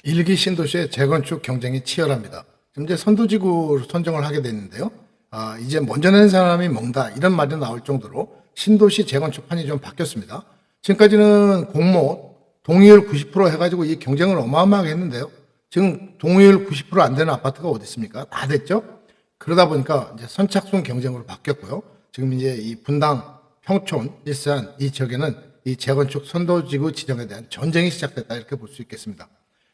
일기 신도시의 재건축 경쟁이 치열합니다. 지금 이제 선도지구 선정을 하게 됐는데요. 이제 먼저 낸 사람이 먹다 이런 말이 나올 정도로 신도시 재건축판이 좀 바뀌었습니다. 지금까지는 공모 동의율 90% 해가지고 이 경쟁을 어마어마하게 했는데요. 지금 동의율 90%안 되는 아파트가 어디 있습니까? 다 됐죠. 그러다 보니까 이제 선착순 경쟁으로 바뀌었고요. 지금 이제 이 분당, 평촌, 일산 이 지역에는 이 재건축 선도지구 지정에 대한 전쟁이 시작됐다 이렇게 볼 수 있겠습니다.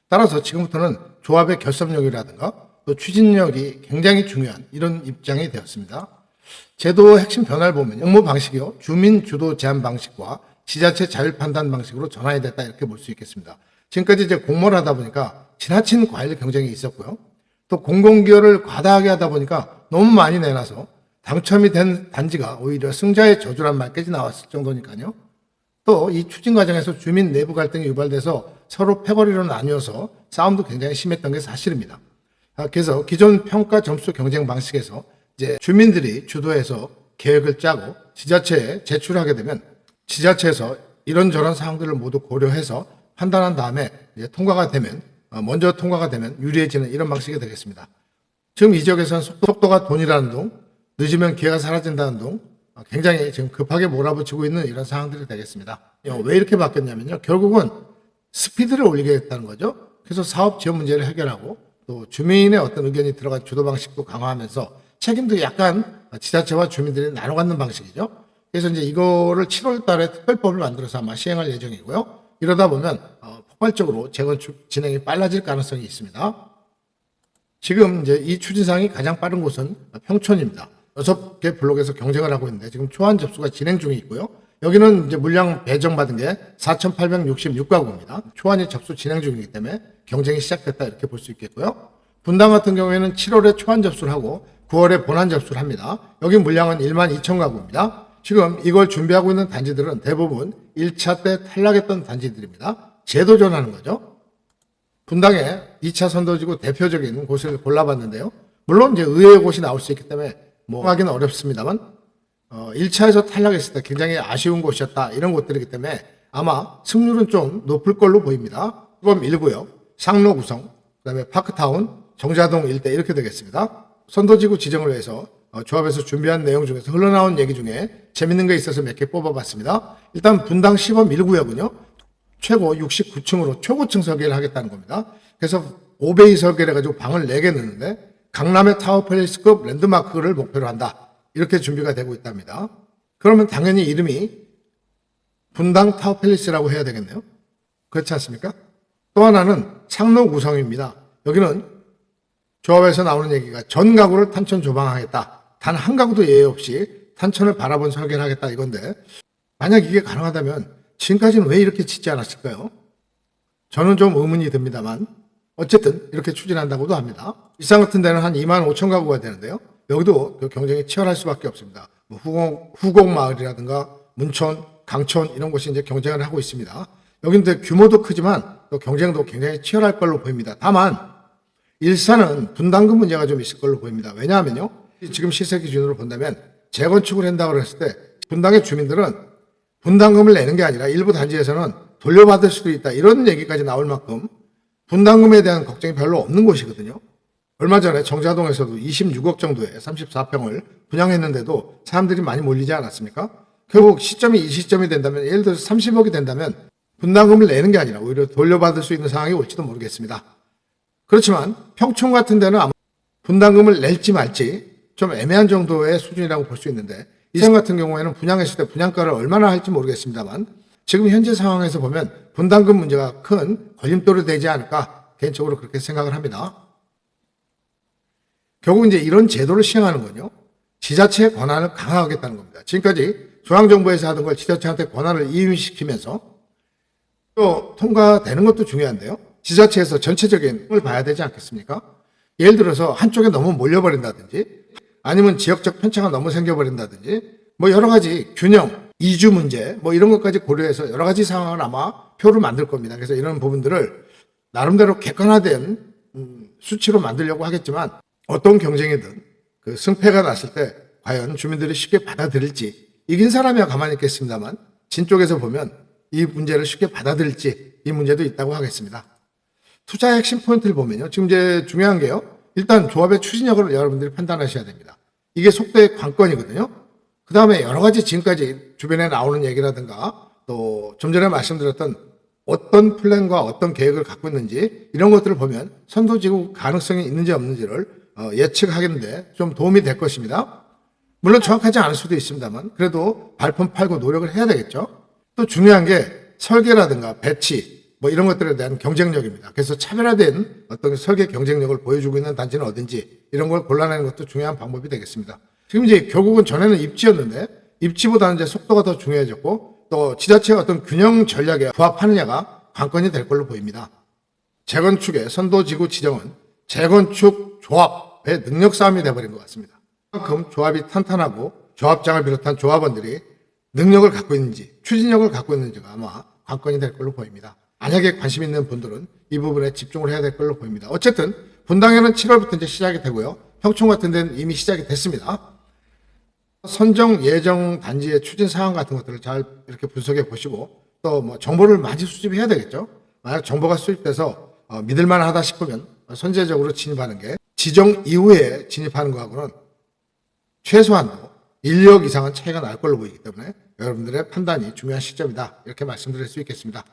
따라서 지금부터는 조합의 결속력이라든가 또 추진력이 굉장히 중요한 이런 입장이 되었습니다. 제도의 핵심 변화를 보면 공모 방식이요, 주민 주도 제한 방식과 지자체 자율 판단 방식으로 전환이 됐다 이렇게 볼 수 있겠습니다. 지금까지 이제 공모를 하다 보니까 지나친 과일 경쟁이 있었고요. 또 공공기여를 과다하게 하다 보니까 너무 많이 내놔서 당첨이 된 단지가 오히려 승자의 저주란 말까지 나왔을 정도니까요. 또 이 추진 과정에서 주민 내부 갈등이 유발돼서 서로 패거리로 나뉘어서 싸움도 굉장히 심했던 게 사실입니다. 그래서 기존 평가 점수 경쟁 방식에서 이제 주민들이 주도해서 계획을 짜고 지자체에 제출하게 되면 지자체에서 이런저런 사항들을 모두 고려해서 판단한 다음에 이제 통과가 되면 먼저 통과가 되면 유리해지는 이런 방식이 되겠습니다. 지금 이 지역에서는 속도가 돈이라는 둥, 늦으면 기회가 사라진다는 둥, 굉장히 지금 급하게 몰아붙이고 있는 이런 상황들이 되겠습니다. 왜 이렇게 바뀌었냐면요. 결국은 스피드를 올리겠다는 거죠. 그래서 사업 지원 문제를 해결하고 또 주민의 어떤 의견이 들어간 주도 방식도 강화하면서 책임도 약간 지자체와 주민들이 나눠 갖는 방식이죠. 그래서 이제 이거를 7월 달에 특별법을 만들어서 아마 시행할 예정이고요. 이러다 보면 폭발적으로 재건축 진행이 빨라질 가능성이 있습니다. 지금 이제 이 추진상이 가장 빠른 곳은 평촌입니다. 6개 블록에서 경쟁을 하고 있는데 지금 초안 접수가 진행 중에 있고요. 여기는 이제 물량 배정받은 게 4,866가구입니다. 초안이 접수 진행 중이기 때문에 경쟁이 시작됐다 이렇게 볼 수 있겠고요. 분당 같은 경우에는 7월에 초안 접수를 하고 9월에 본안 접수를 합니다. 여기 물량은 12,000가구입니다. 지금 이걸 준비하고 있는 단지들은 대부분 1차 때 탈락했던 단지들입니다. 제도 전하는 거죠. 분당에 2차 선도지구 대표적인 곳을 골라봤는데요. 물론 이제 의외의 곳이 나올 수 있기 때문에 하기는 어렵습니다만 1차에서 탈락했을 때 굉장히 아쉬운 곳이었다 이런 곳들이기 때문에 아마 승률은 좀 높을 걸로 보입니다. 수범 1구요, 상로 구성, 그다음에 파크타운, 정자동 일대 이렇게 되겠습니다. 선도지구 지정을 위해서 조합에서 준비한 내용 중에서 흘러나온 얘기 중에 재밌는 게 있어서 몇 개 뽑아봤습니다. 일단 분당 시범 1구역은요. 최고 69층으로 최고층 설계를 하겠다는 겁니다. 그래서 5베이 설계를 해가지고 방을 4개 넣는데 강남의 타워팰리스급 랜드마크를 목표로 한다. 이렇게 준비가 되고 있답니다. 그러면 당연히 이름이 분당 타워팰리스라고 해야 되겠네요. 그렇지 않습니까? 또 하나는 상로 구성입니다. 여기는 조합에서 나오는 얘기가 전 가구를 탄천 조방하겠다. 단 한 가구도 예외 없이 탄천을 바라본 설계를 하겠다 이건데 만약 이게 가능하다면 지금까지는 왜 이렇게 짓지 않았을까요? 저는 좀 의문이 듭니다만 어쨌든 이렇게 추진한다고도 합니다. 일산 같은 데는 한 25,000가구가 되는데요. 여기도 그 경쟁이 치열할 수밖에 없습니다. 후곡마을이라든가 문천, 강촌 이런 곳이 이제 경쟁을 하고 있습니다. 여기는 규모도 크지만 또 경쟁도 굉장히 치열할 걸로 보입니다. 다만 일산은 분담금 문제가 좀 있을 걸로 보입니다. 왜냐하면요. 지금 시세 기준으로 본다면 재건축을 한다고 했을 때 분당의 주민들은 분담금을 내는 게 아니라 일부 단지에서는 돌려받을 수도 있다. 이런 얘기까지 나올 만큼 분담금에 대한 걱정이 별로 없는 곳이거든요. 얼마 전에 정자동에서도 26억 정도의 34평을 분양했는데도 사람들이 많이 몰리지 않았습니까? 결국 시점이 이 시점이 된다면 예를 들어서 30억이 된다면 분담금을 내는 게 아니라 오히려 돌려받을 수 있는 상황이 올지도 모르겠습니다. 그렇지만 평촌 같은 데는 아마 분담금을 낼지 말지 좀 애매한 정도의 수준이라고 볼 수 있는데 이산 같은 경우에는 분양했을 때 분양가를 얼마나 할지 모르겠습니다만 지금 현재 상황에서 보면 분담금 문제가 큰 걸림돌이 되지 않을까 개인적으로 그렇게 생각을 합니다. 결국 이제 이런 제도를 시행하는 건요. 지자체의 권한을 강화하겠다는 겁니다. 지금까지 중앙정부에서 하던 걸 지자체한테 권한을 이임시키면서 또 통과되는 것도 중요한데요. 지자체에서 전체적인 걸 봐야 되지 않겠습니까? 예를 들어서 한쪽에 너무 몰려버린다든지 아니면 지역적 편차가 너무 생겨버린다든지 여러 가지 균형, 이주 문제 이런 것까지 고려해서 여러 가지 상황을 아마 표를 만들 겁니다. 그래서 이런 부분들을 나름대로 객관화된 수치로 만들려고 하겠지만 어떤 경쟁이든 그 승패가 났을 때 과연 주민들이 쉽게 받아들일지 이긴 사람이야 가만히 있겠습니다만 진 쪽에서 보면 이 문제를 쉽게 받아들일지 이 문제도 있다고 하겠습니다. 투자의 핵심 포인트를 보면요. 지금 이제 중요한 게요. 일단 조합의 추진력을 여러분들이 판단하셔야 됩니다. 이게 속도의 관건이거든요. 그 다음에 여러 가지 지금까지 주변에 나오는 얘기라든가 또 좀 전에 말씀드렸던 어떤 플랜과 어떤 계획을 갖고 있는지 이런 것들을 보면 선도지구 가능성이 있는지 없는지를 예측하겠는데 좀 도움이 될 것입니다. 물론 정확하지 않을 수도 있습니다만 그래도 발품 팔고 노력을 해야 되겠죠. 또 중요한 게 설계라든가 배치 뭐 이런 것들에 대한 경쟁력입니다. 그래서 차별화된 어떤 설계 경쟁력을 보여주고 있는 단지는 어딘지 이런 걸 골라내는 것도 중요한 방법이 되겠습니다. 지금 이제 결국은 전에는 입지였는데 입지보다는 이제 속도가 더 중요해졌고 또 지자체의 어떤 균형 전략에 부합하느냐가 관건이 될 걸로 보입니다. 재건축의 선도지구 지정은 재건축 조합의 능력 싸움이 돼버린 것 같습니다. 그만큼 조합이 탄탄하고 조합장을 비롯한 조합원들이 능력을 갖고 있는지 추진력을 갖고 있는지가 아마 관건이 될 걸로 보입니다. 만약에 관심 있는 분들은 이 부분에 집중을 해야 될 걸로 보입니다. 어쨌든 분당에는 7월부터 이제 시작이 되고요. 평촌 같은 데는 이미 시작이 됐습니다. 선정 예정 단지의 추진 사항 같은 것들을 잘 이렇게 분석해 보시고 또 뭐 정보를 많이 수집해야 되겠죠. 만약 정보가 수집돼서 믿을만하다 싶으면 선제적으로 진입하는 게 지정 이후에 진입하는 거하고는 최소한도 1억 이상은 차이가 날 걸로 보이기 때문에 여러분들의 판단이 중요한 시점이다. 이렇게 말씀드릴 수 있겠습니다.